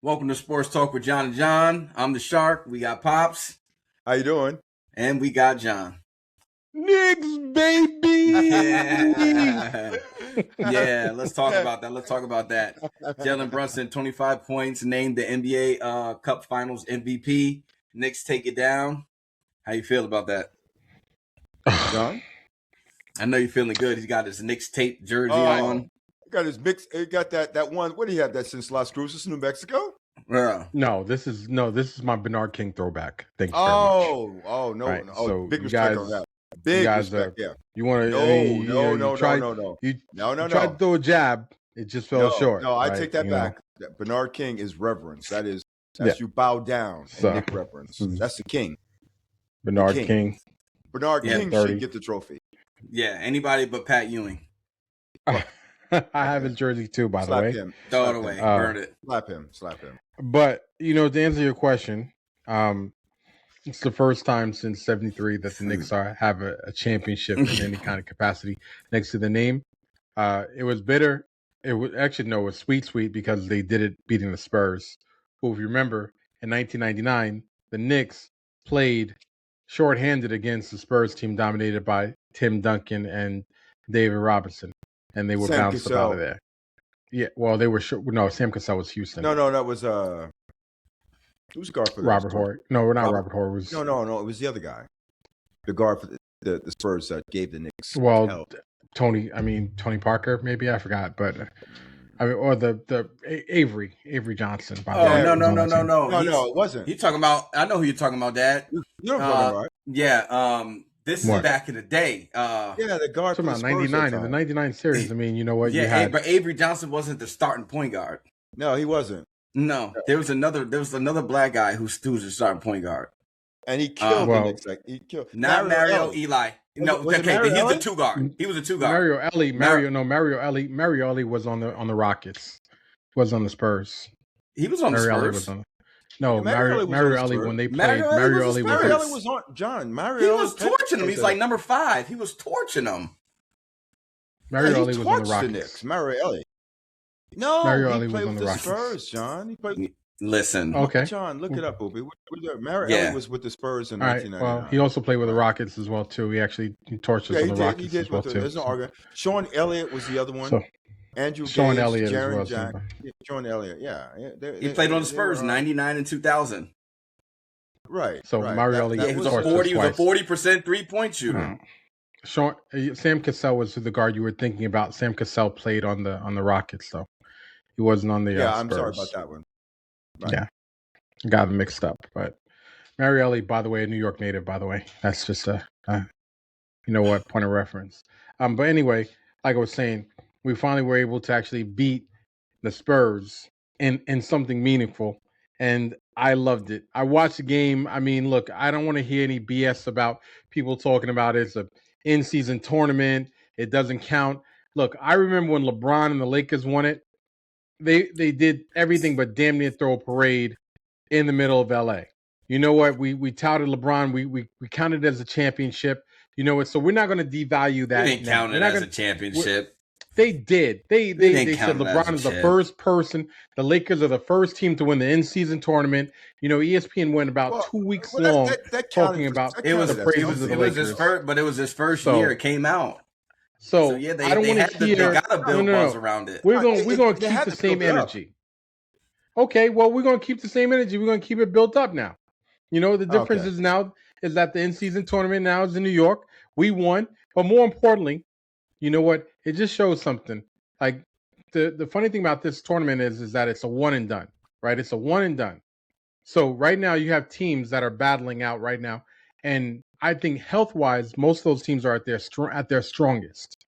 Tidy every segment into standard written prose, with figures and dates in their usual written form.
Welcome to Sports Talk with John and John. I'm the Shark. We got Pops. How you doing? And we got John. Knicks, baby! Yeah, let's talk about that. Jalen Brunson, 25 points, named the NBA Cup Finals MVP. Knicks take it down. How you feel about that? John? I know you're feeling good. He's got his Knicks tape jersey on. He got his mix. He got that one. What do you have that since Las Cruces, New Mexico? Yeah. No, this is my Bernard King throwback. Thank you very much. Oh, no. Right, No. so Big you respect guys- on that. Big respect, yeah. You want to? No. You tried to throw a jab. It just fell short. No, I right? take that back. Bernard King is reverence. That's you bow down and So- Nick reverence. That's the king. Bernard King. King. Bernard King 30. should get the trophy. Yeah, anybody but Pat Ewing. I have his jersey too, by the Slap way. him. Throw Slap it away. him. Burn it. Slap him. Slap him. But to answer your question, it's the first time since '73 that the Knicks have a championship in any kind of capacity next to the name. It was bitter. It was sweet because they did it beating the Spurs, who, if you remember, in 1999, the Knicks played shorthanded against the Spurs team dominated by Tim Duncan and David Robinson, and they were Sam bounced Cassell. up out of there. Yeah, well, they were no. Sam Cassell was Houston. No, that was who's the guard for Robert Horry. No, we're not Robert Horry. Was No. It was the other guy, the guard for the Spurs that gave the Knicks. well, hell. Tony Parker, maybe I forgot, but or the Avery Johnson. By the way. No, it wasn't. You talking about? I know who you're talking about, Dad. You know what I'm talking about? Yeah. This is back in the day. Yeah, the guard for Talking the about Spurs. 99 in the 99 series. I mean, you know what? Yeah, but Avery Johnson wasn't the starting point guard. No, he wasn't. No, there was another black guy who was the starting point guard, And he killed the Knicks. Like he killed not Mario Ellis. Eli. No, Was it okay, but Mario he's Ellis? the two guard. He was a two guard. Mario Ellie was on the Rockets. Was on the Spurs. He was on the Mario Ellie Spurs. was on. No, Yeah, Mario was on the Ellie Spurs. when they played. Mario Ellie Mario was Ellie the was. Spurs. Mario Ellis was on John. Mario He Ellis was torching him. He's was like number 5. He was torching him. Mario he Ellie was on the torched the Rockets. Knicks. Mario Ellie. No, Mario he Ellie was played on with the the Rockets. Spurs, John. He played. Listen. Okay. John, look it up, Obi. Mario Yeah. Ellie was with the Spurs in All right. 1999. Well, he also played with the Rockets as well too. He actually torched us Yeah, on he the did. Rockets He did. as well too. There's no argument. Sean Elliott was the other one. So Andrew Sean Gage, Elliott as Jaren well, Jack. so- Yeah, Sean Elliott. Yeah. He played on the Spurs 99 and 2000. Right. So right. Mario Elliott Yeah, he was a torched us 40. He was a twice. 40% 3-point shooter. Sam Cassell was the guard you were thinking about. Sam Cassell played on the Rockets, though. He wasn't on the Yeah, Spurs. I'm sorry about that one. Right. Yeah, got them mixed up. But Mario Ellie, by the way, a New York native. By the way, that's just a point of reference. But anyway, like I was saying, we finally were able to actually beat the Spurs in something meaningful, and I loved it. I watched the game. I mean, look, I don't want to hear any BS about people talking about it's a in-season tournament. It doesn't count. Look, I remember when LeBron and the Lakers won it. They did everything but damn near throw a parade in the middle of LA. You know what? We touted LeBron. We counted it as a championship. You know what? So we're not going to devalue that. They didn't count it as a championship. They did. They said LeBron is the first person. The Lakers are the first team to win the in-season tournament. You know, ESPN went about 2 weeks long talking about the praises of the Lakers. But it was his first year. It came out. So yeah, I don't want to hear. They got to build buzz around it. We're going to keep the same energy. Okay, well, we're going to keep the same energy. We're going to keep it built up now. You know, the difference is now is that the in-season tournament now is in New York. We won, but more importantly, you know what? It just shows something. Like the funny thing about this tournament is that it's a one and done, right? It's a one and done. So right now you have teams that are battling out right now, and I think health-wise, most of those teams are at their strongest.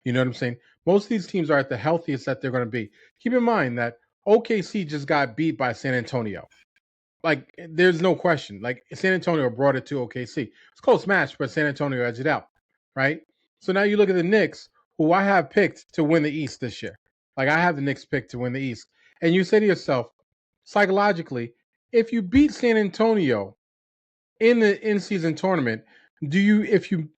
You know what I'm saying? Most of these teams are at the healthiest that they're going to be. Keep in mind that OKC just got beat by San Antonio. Like, there's no question. Like, San Antonio brought it to OKC. It's a close match, but San Antonio edged it out, right? So now you look at the Knicks, who I have picked to win the East this year. Like, I have the Knicks picked to win the East. And you say to yourself, psychologically, if you beat San Antonio in the in-season tournament, if you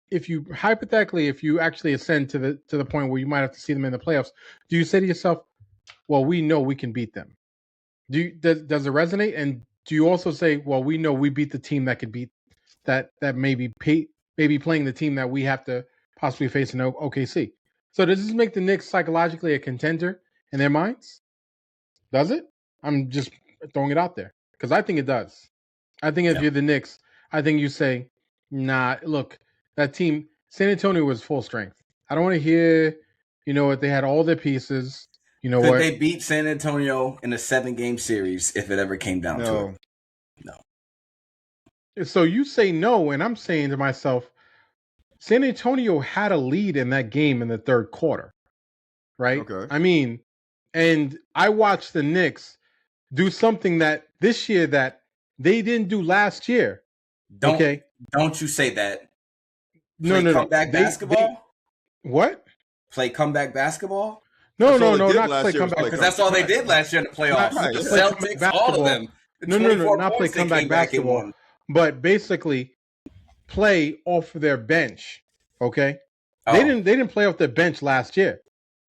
hypothetically, if you actually ascend to the point where you might have to see them in the playoffs, do you say to yourself, well, we know we can beat them? does it resonate? And do you also say, well, we know we beat the team that could beat that maybe playing the team that we have to possibly face in OKC? So does this make the Knicks psychologically a contender in their minds? Does it? I'm just throwing it out there because I think it does. I think if you're the Knicks, I think you say, nah, look, that team, San Antonio was full strength. I don't want to hear, what they had all their pieces. You know Could what? they beat San Antonio in a 7-game series if it ever came down to it? No. So you say no, and I'm saying to myself, San Antonio had a lead in that game in the third quarter, right? Okay. I mean, and I watched the Knicks do something that this year that they didn't do last year. Don't you say that. Play comeback basketball? What? Play comeback basketball? No, not play comeback. Because that's all they did last year in the playoffs. The Celtics, all of them. No, not play comeback basketball. But basically play off of their bench. Okay? Oh. They didn't play off their bench last year.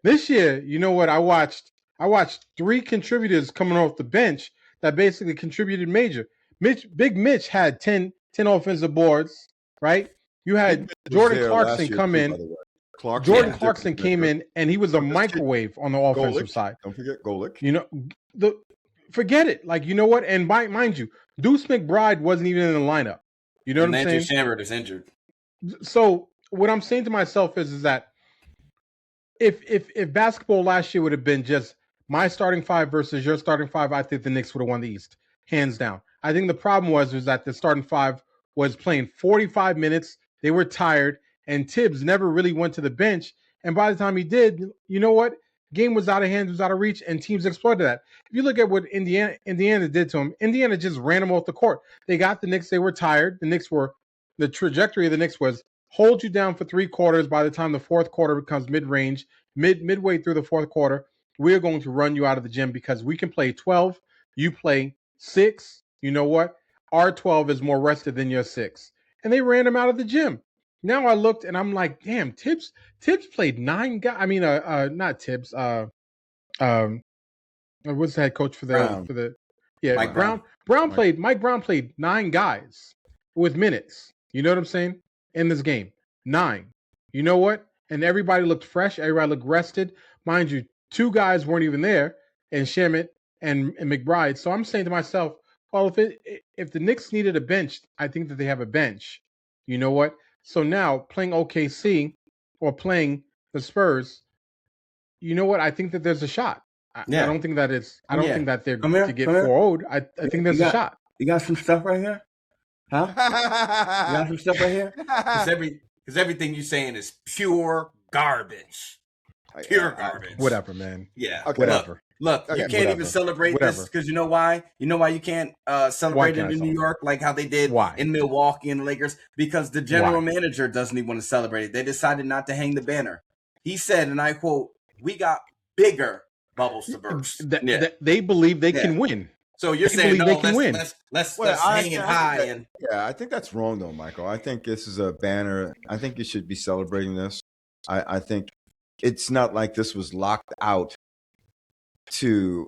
This year, you know what I watched? I watched 3 contributors coming off the bench that basically contributed major. Big Mitch had 10 offensive boards, right? You had Jordan Clarkson come in. Jordan Clarkson came in, and he was a microwave on the offensive side. Don't forget Golick. Forget it. Like, you know what? And mind you, Deuce McBride wasn't even in the lineup. You know what I'm saying? Chambers is injured. So what I'm saying to myself is that if basketball last year would have been just my starting 5 versus your starting 5, I think the Knicks would have won the East, hands down. I think the problem was that the starting 5 was playing 45 minutes. They were tired, and Tibbs never really went to the bench. And by the time he did, you know what? Game was out of hand, was out of reach, and teams exploited that. If you look at what Indiana did to him, Indiana just ran him off the court. They got the Knicks. They were tired. The trajectory of the Knicks was hold you down for 3 quarters. By the time the fourth quarter becomes mid-range, midway through the fourth quarter, we're going to run you out of the gym because we can play 12. You play 6. You know what? Our 12 is more rested than your 6. And they ran him out of the gym. Now I looked and I'm like, damn, Tibbs played 9 guys. I mean, not Tibbs. What's the head coach for the Mike Brown. Mike Brown played 9 guys with minutes. You know what I'm saying? In this game. 9. You know what? And everybody looked fresh. Everybody looked rested. Mind you, 2 guys weren't even there, and Shamet and McBride. So I'm saying to myself, well, if the Knicks needed a bench, I think that they have a bench. You know what? So now playing OKC or playing the Spurs, you know what? I think that there's a shot. I don't think that it's. I don't think that they're to get 4-0'd. I think there's a shot. You got some stuff right here, huh? You got some stuff right here. Because everything you're saying is pure garbage. Pure garbage. Whatever, man. Yeah. Okay. Whatever. Look, you can't even celebrate this because you know why? You know why you can't celebrate it in New York like how they did in Milwaukee and the Lakers? Because the general manager doesn't even want to celebrate it. They decided not to hang the banner. He said, and I quote, "We got bigger bubbles to burst." They believe they can win. So you're saying no, they can win. Let's hang it high. I think that's wrong though, Michael. I think this is a banner. I think you should be celebrating this. I think it's not like this was locked out to,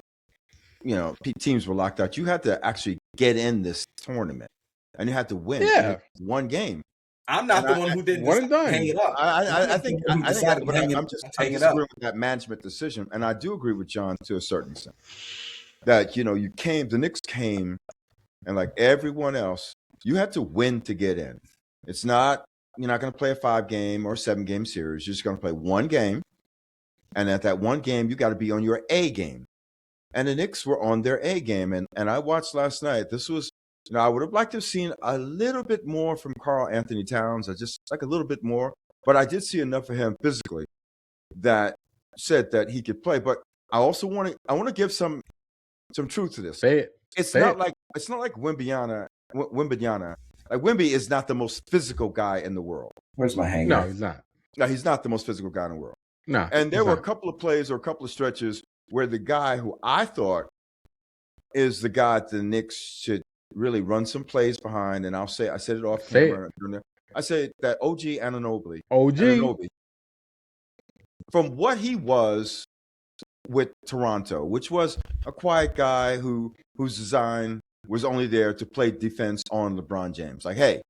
teams were locked out. You had to actually get in this tournament, and you had to win. Yeah, one game. I'm not the one who did one and done. Hang it up. I think I'm just agreeing with that management decision, and I do agree with John to a certain extent that the Knicks came, and like everyone else, you had to win to get in. It's not you're not going to play a 5-game or 7-game series. You're just going to play one game, and at that one game, you got to be on your A game. And the Knicks were on their A game, and I watched last night. This was. I would have liked to have seen a little bit more from Karl Anthony Towns, just like a little bit more. But I did see enough of him physically that said that he could play. But I also want to give some truth to this. Say it. It's not like Wembanyama. Like Wemby is not the most physical guy in the world. Where's my hanger? No, he's not. No, he's not the most physical guy in the world. No. And there were a couple of plays or a couple of stretches where the guy who I thought is the guy the Knicks should really run some plays behind, and I said it off camera. I say that OG Anunoby, from what he was with Toronto, which was a quiet guy whose design was only there to play defense on LeBron James. Like, hey,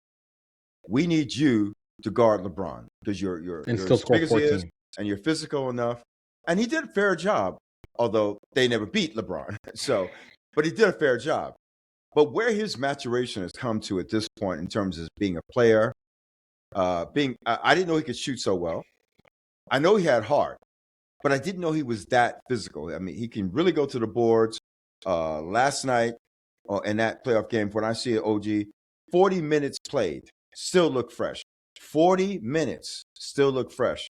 we need you to guard LeBron because you're still as big as he is 14. and you're physical enough. And he did a fair job, although they never beat LeBron. But he did a fair job. But where his maturation has come to at this point in terms of being a player, I didn't know he could shoot so well. I know he had heart, but I didn't know he was that physical. I mean, he can really go to the boards. Last night in that playoff game, when I see it, OG, 40 minutes played, still look fresh. 40 minutes, still look fresh.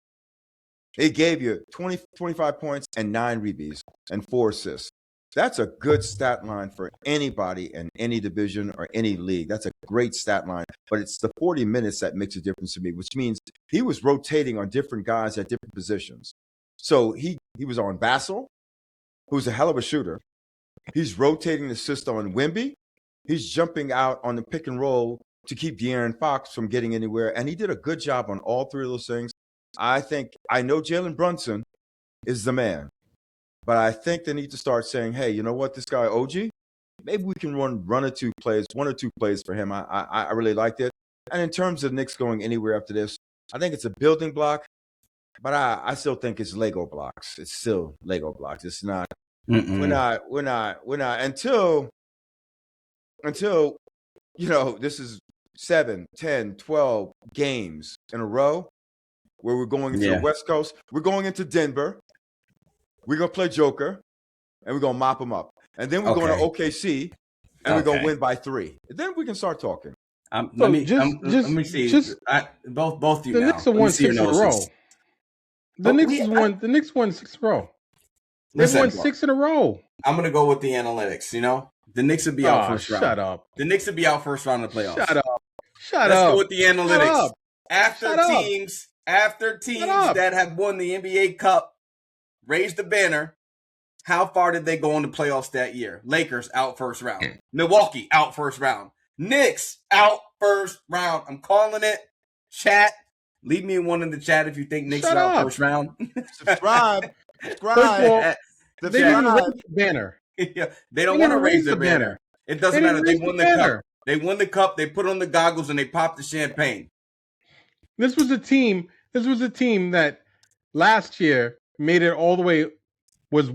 He gave you 20, 25 points and 9 rebounds and 4 assists. That's a good stat line for anybody in any division or any league. That's a great stat line, but it's the 40 minutes that makes a difference to me, which means he was rotating on different guys at different positions. So he was on Vassell, who's a hell of a shooter. He's rotating the system on Wemby. He's jumping out on the pick and roll to keep De'Aaron Fox from getting anywhere, and he did a good job on all 3 of those things. I know Jalen Brunson is the man, but I think they need to start saying, hey, you know what, this guy OG, maybe we can run one or two plays for him. I really liked it. And in terms of Knicks going anywhere after this, I think it's a building block, but I still think it's Lego blocks. It's still Lego blocks. It's not. We're not until this is 7, 10, 12 games in a row where we're going into the West Coast. We're going into Denver. We're going to play Joker, and we're going to mop them up. And then we're going to OKC, and we're going to win by 3. And then we can start talking. Let me see. Both you the now. Knicks have won 6 in a row. The Knicks won 6 in a row. They've won 6 in a row. I'm going to go with the analytics, The Knicks would be out first round. Shut up. The Knicks would be out first round of the playoffs. Shut up. Let's go with the analytics. After teams that have won the NBA Cup raised the banner, how far did they go in the playoffs that year? Lakers out first round. Milwaukee out first round. Knicks out first round. I'm calling it. Chat. Leave me one in the chat if you think Knicks are out first round. Subscribe. First of all, they didn't raise the banner. Yeah, they don't want to raise the banner. It doesn't matter. They won the cup. They won the cup. They put on the goggles and they popped the champagne. This was a team that last year made it all the way, was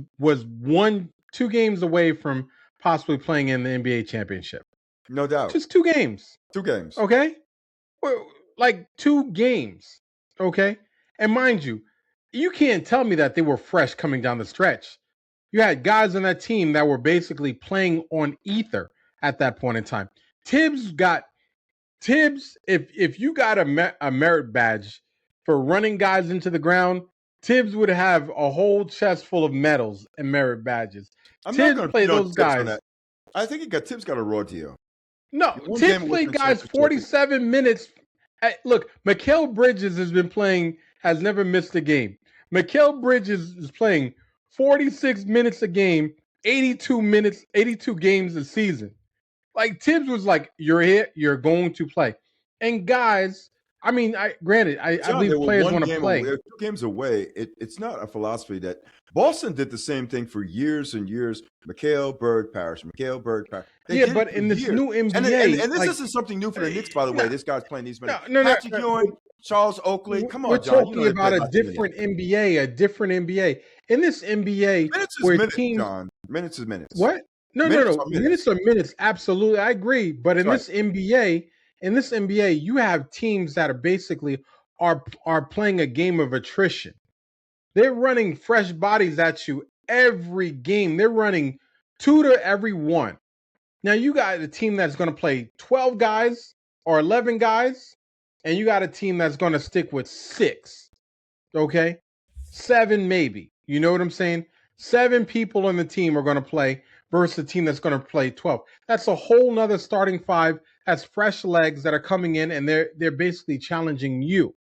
2 games away from possibly playing in the NBA championship. No doubt. Just 2 games. 2 games. Okay? Like 2 games. Okay? And mind you, you can't tell me that they were fresh coming down the stretch. You had guys on that team that were basically playing on ether at that point in time. Tibbs, if you got a merit badge for running guys into the ground, Tibbs would have a whole chest full of medals and merit badges. Tibbs played those guys. I think Tibbs got a raw deal. No, Tibbs played guys 47 minutes. Look, Mikal Bridges has never missed a game. Mikal Bridges is playing 46 minutes a game, 82 games a season. Like, Tibbs was like, you're here, you're going to play. And guys, I mean, I believe players want to play. 2 games away. It's not a philosophy that Boston did the same thing for years and years. Mikal Bird Parish. But in this new NBA, and this isn't something new for the Knicks, by the way. This guy's playing these minutes. Patrick Ewing, Charles Oakley. Come on, John. We're talking about a different NBA. In this NBA, minutes is minutes, John. Minutes is minutes. What? No. Minutes are minutes. Absolutely, I agree. But in this NBA, you have teams that are basically are playing a game of attrition. They're running fresh bodies at you every game. They're running 2 to every 1. Now you got a team that's going to play 12 guys or 11 guys, and you got a team that's going to stick with 6. Okay? 7 maybe. You know what I'm saying? 7 people on the team are going to play versus a team that's going to play 12. That's a whole nother starting 5. That's fresh legs that are coming in, and they're basically challenging you.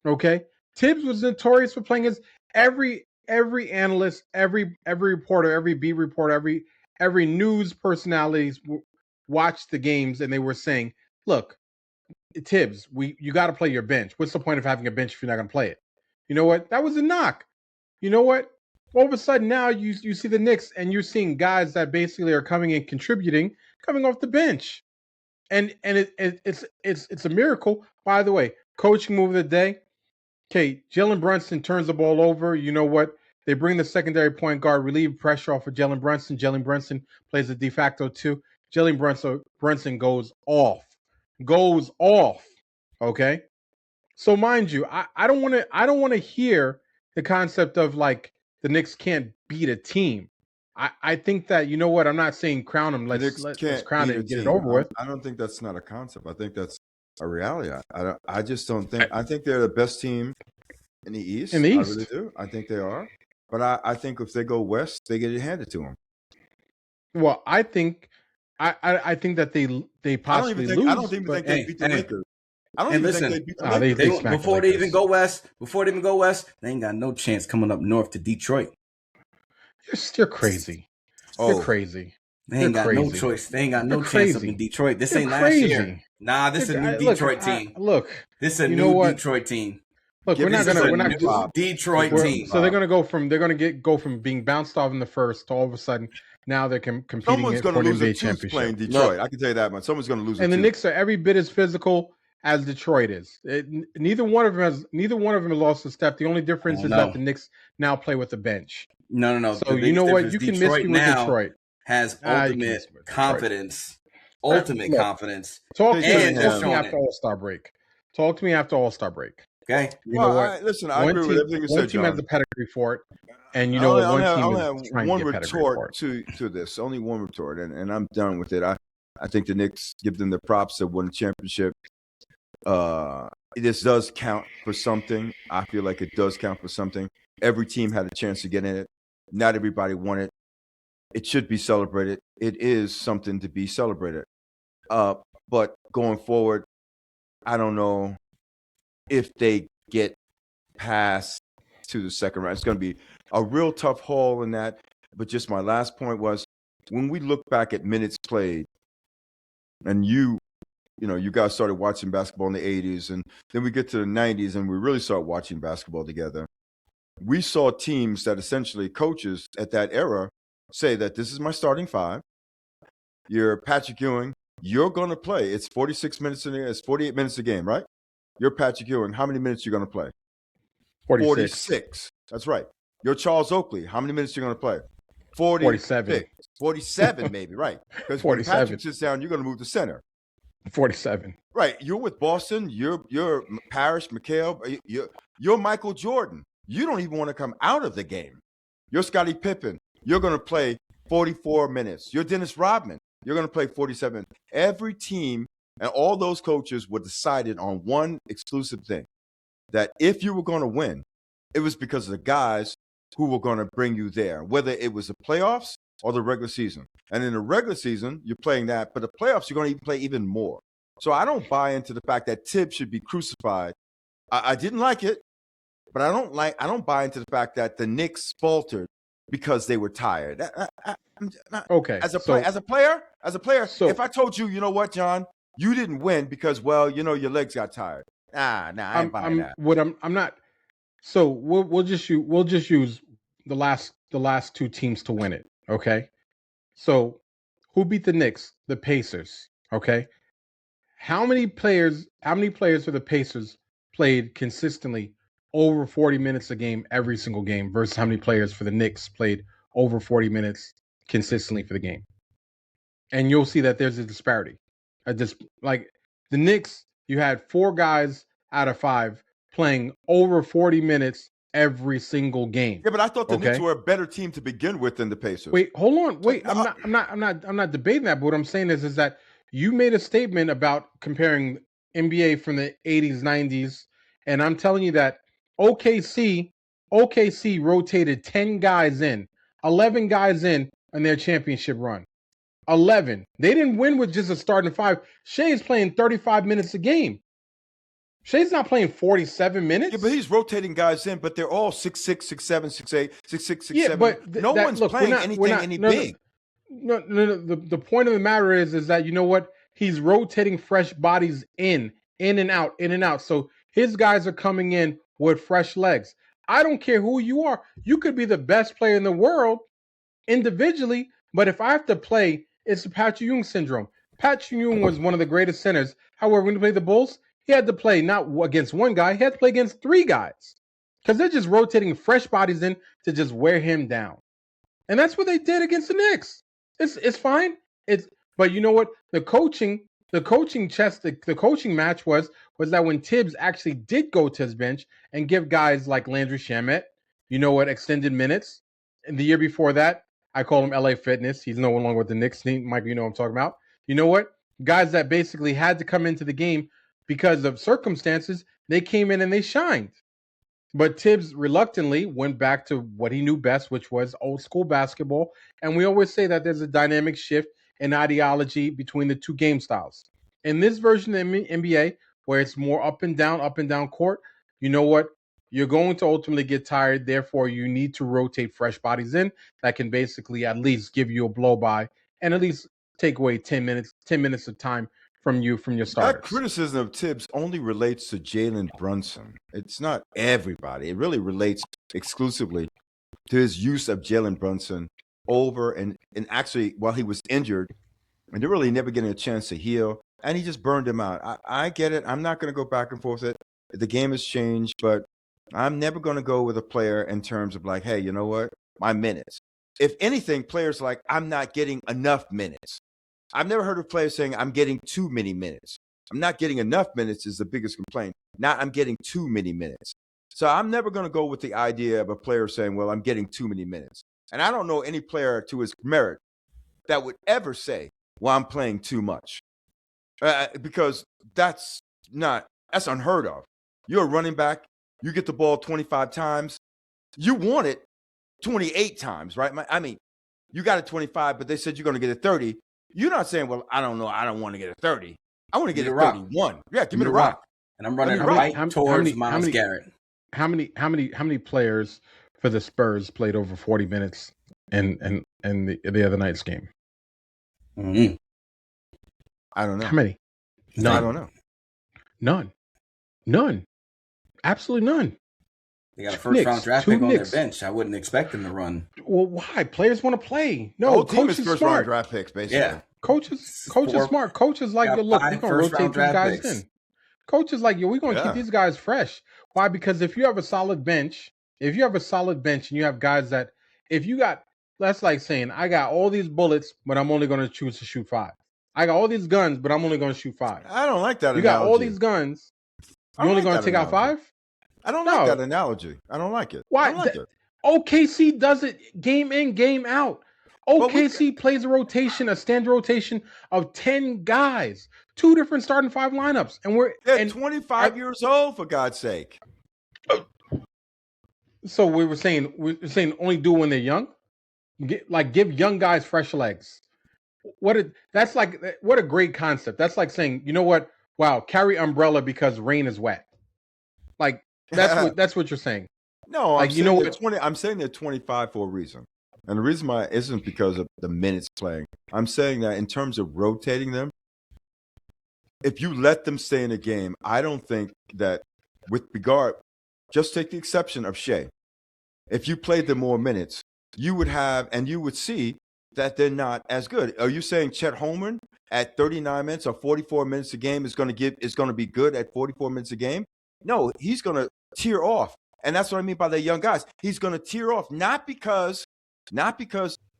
Okay? Tibbs was notorious for playing his every analyst, every reporter, every beat reporter, every news personalities watched the games, and they were saying, look, Tibbs, you got to play your bench. What's the point of having a bench if you're not going to play it? You know what? That was a knock. You know what? All of a sudden now you see the Knicks and you're seeing guys that basically are coming and contributing, coming off the bench, and it's a miracle. By the way, coaching move of the day. Okay, Jalen Brunson turns the ball over. You know what? They bring the secondary point guard, relieve pressure off of Jalen Brunson. Jalen Brunson plays a de facto 2. Jalen Brunson goes off. Okay? So mind you, I don't want to hear the concept of like the Knicks can't beat a team. I think that, you know what, I'm not saying crown them. Let's crown it and get it over with. I don't think that's not a concept. I think that's a reality. I just don't think. I think they're the best team in the East. I really do. I think they are. But I think if they go West, they get it handed to them. Well, I think that they possibly lose. I don't even think they beat the Lakers. I don't even think they beat the Lakers. Before they even go West, they ain't got no chance coming up north to Detroit. You're crazy. You're crazy. They ain't got no choice. They ain't got no chance up in Detroit. This ain't last year. Nah, this is a new Detroit team. This is a new Detroit team. Look, we're not Detroit team. So they're gonna go from being bounced off in the first to all of a sudden now they're competing for the NBA championship. Playing Detroit, I can tell you that much. Someone's gonna lose. And the Knicks are every bit as physical as Detroit is. Neither one of them has lost a step. The only difference is that the Knicks now play with the bench. No. So you know what? You can miss me with Detroit. Has ultimate confidence. Ultimate confidence. Talk to me after All-Star break. Okay. You know what? Listen, I agree with everything you said, John. One team has the pedigree for it, and you know what? One team is trying to get pedigree for it. to this. Only one retort, and I'm done with it. I think the Knicks, give them the props that won the championship. This does count for something. I feel like it does count for something. Every team had a chance to get in it. Not everybody won it. It should be celebrated. It is something to be celebrated. But going forward, I don't know if they get past to the second round. It's going to be a real tough haul in that. But just my last point was, when we look back at minutes played, and you guys started watching basketball in the 80s, and then we get to the 90s, and we really start watching basketball together. We saw teams that essentially coaches at that era say that this is my starting 5. You're Patrick Ewing. You're going to play. It's 46 minutes in there. It's 48 minutes a game, right? You're Patrick Ewing. How many minutes are you going to play? 46. That's right. You're Charles Oakley. How many minutes are you going to play? 47. 47 maybe, right. Because when Patrick sits down, you're going to move to center. 47. Right. You're with Boston. You're Parrish, McHale. You're Michael Jordan. You don't even want to come out of the game. You're Scottie Pippen. You're going to play 44 minutes. You're Dennis Rodman. You're going to play 47. Every team and all those coaches were decided on one exclusive thing, that if you were going to win, it was because of the guys who were going to bring you there, whether it was the playoffs or the regular season. And in the regular season, you're playing that, but the playoffs, you're going to play even more. So I don't buy into the fact that Tibbs should be crucified. I didn't like it, but I don't buy into the fact that the Knicks faltered because they were tired. Okay. As a player, so, if I told you, you know what, John, you didn't win because, your legs got tired. I ain't buying that. I'm not. So we'll just use the last 2 teams to win it. Okay. So who beat the Knicks? The Pacers. Okay. How many players for the Pacers played consistently over 40 minutes a game every single game versus how many players for the Knicks played over 40 minutes consistently for the game? And you'll see that there's a disparity. Like the Knicks, you had 4 guys out of 5 playing over 40 minutes every single game. Yeah, but I thought the Knicks were a better team to begin with than the Pacers. Wait, hold on. Wait, I'm not debating that. But what I'm saying is that you made a statement about comparing NBA from the 80s, 90s, and I'm telling you that OKC rotated 10 guys in, 11 guys in their championship run. 11. They didn't win with just a starting 5. Shea's playing 35 minutes a game. Shea's not playing 47 minutes. Yeah, but he's rotating guys in, but they're all 6'6", 6'7", 6'8", 6'6", 6'7". But no one's playing anything big. No. The point of the matter is that, you know what? He's rotating fresh bodies in and out. So his guys are coming in with fresh legs. I don't care who you are. You could be the best player in the world individually, but if I have to play, it's the Patrick Ewing syndrome. Patrick Ewing was one of the greatest centers. However, when he played the Bulls, he had to play not against one guy, he had to play against 3 guys because they're just rotating fresh bodies in to just wear him down. And that's what they did against the Knicks. It's fine. But you know what? The coaching match was that when Tibbs actually did go to his bench and give guys like Landry Shamet, extended minutes. And the year before that, I call him LA Fitness. He's no longer with the Knicks team. Michael, you know what I'm talking about. You know what? Guys that basically had to come into the game because of circumstances, they came in and they shined. But Tibbs reluctantly went back to what he knew best, which was old school basketball. And we always say that there's a dynamic shift in ideology between the 2 game styles. In this version of the NBA, where it's more up and down court, you know what? You're going to ultimately get tired. Therefore, you need to rotate fresh bodies in that can basically at least give you a blow by and at least take away 10 minutes of time from your starters. That criticism of Tibbs only relates to Jalen Brunson. It's not everybody. It really relates exclusively to his use of Jalen Brunson over and actually while he was injured and they're really never getting a chance to heal. And he just burned him out. I get it. I'm not going to go back and forth with it. The game has changed, but I'm never going to go with a player in terms of like, hey, you know what? My minutes. If anything, players like, I'm not getting enough minutes. I've never heard of players saying I'm getting too many minutes. I'm not getting enough minutes is the biggest complaint. Now I'm getting too many minutes. So I'm never going to go with the idea of a player saying, well, I'm getting too many minutes. And I don't know any player to his merit that would ever say, well, I'm playing too much. Because that's unheard of. You're a running back. You get the ball 25 times. You want it 28 times, right? I mean, you got it 25, but they said you're going to get it 30. You're not saying, well, I don't know. I don't want to get a 30. I want to get a 31. Yeah, give me the rock. And I'm running right towards Myles Garrett. How many players for the Spurs played over 40 minutes in the other night's game? Mm-hmm. I don't know. How many? None. I don't know. None. Absolutely none. They got a first-round draft pick on their bench. I wouldn't expect them to run. Well, why? Players want to play. No, coach is first-round draft picks, basically. Yeah. Coach is smart. Coach is like, look, we're going to rotate these guys in. Coach is like, we're going to keep these guys fresh. Why? Because if you have a solid bench, and you have guys that, that's like saying, I got all these bullets, but I'm only going to choose to shoot 5. I got all these guns, but I'm only going to shoot 5. I don't like that analogy. You got all these guns. You're only going to take out 5? I don't like that analogy. I don't like it. Why? I don't like it. OKC does it game in, game out. OKC plays a standard rotation of 10 guys, 2 different starting 5 lineups, and they're 25 years old, for God's sake. So we're saying only do it when they're young. Give young guys fresh legs. What a great concept. That's like saying, you know what? Wow, carry umbrella because rain is wet. Like that's what you're saying. No, I'm saying they're 25 for a reason. And the reason why isn't because of the minutes playing. I'm saying that in terms of rotating them, if you let them stay in a game, I don't think that with regard, just take the exception of Shea. If you played them more minutes, you would see that they're not as good. Are you saying Chet Holmgren at 39 minutes or 44 minutes a game is going to be good at 44 minutes a game? No, he's going to tear off. And that's what I mean by the young guys. He's going to tear off, not because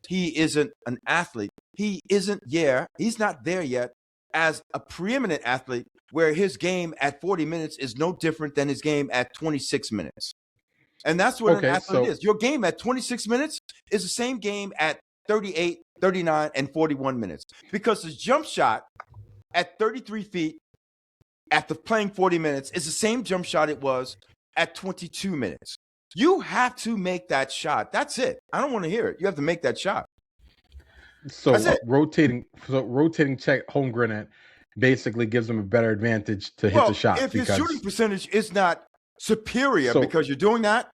he isn't an athlete. He's not there yet as a preeminent athlete where his game at 40 minutes is no different than his game at 26 minutes. And that's what an athlete is. Your game at 26 minutes is the same game at 38, 39, and 41 minutes. Because the jump shot at 33 feet after playing 40 minutes is the same jump shot it was at 22 minutes. You have to make that shot. That's it. I don't want to hear it. You have to make that shot. So rotating Chet Holmgren basically gives him a better advantage to hit the shot. If his shooting percentage is not superior because you're doing that,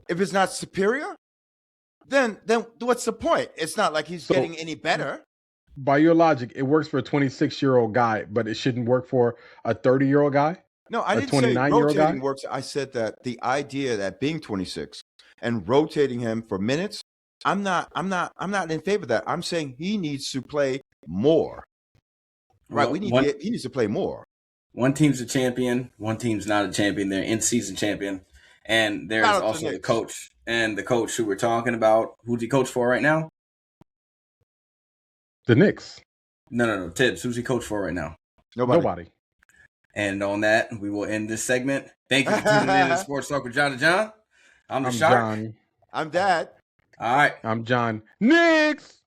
if it's not superior, then what's the point? It's not like he's getting any better. By your logic, it works for a 26-year-old guy, but it shouldn't work for a 30-year-old guy? No, I didn't say rotating works. I said that the idea that being 26 and rotating him for minutes, I'm not in favor of that. I'm saying he needs to play more. Right. He needs to play more. One team's a champion, one team's not a champion. They're in-season champion. And there's also the coach. And the coach who we're talking about, who's he coach for right now? The Knicks. No. Tibbs, who's he coach for right now? Nobody. And on that, we will end this segment. Thank you for tuning in to Sports Talk with John and John. I'm the Shark. John. I'm Dad. All right. I'm John. Knicks.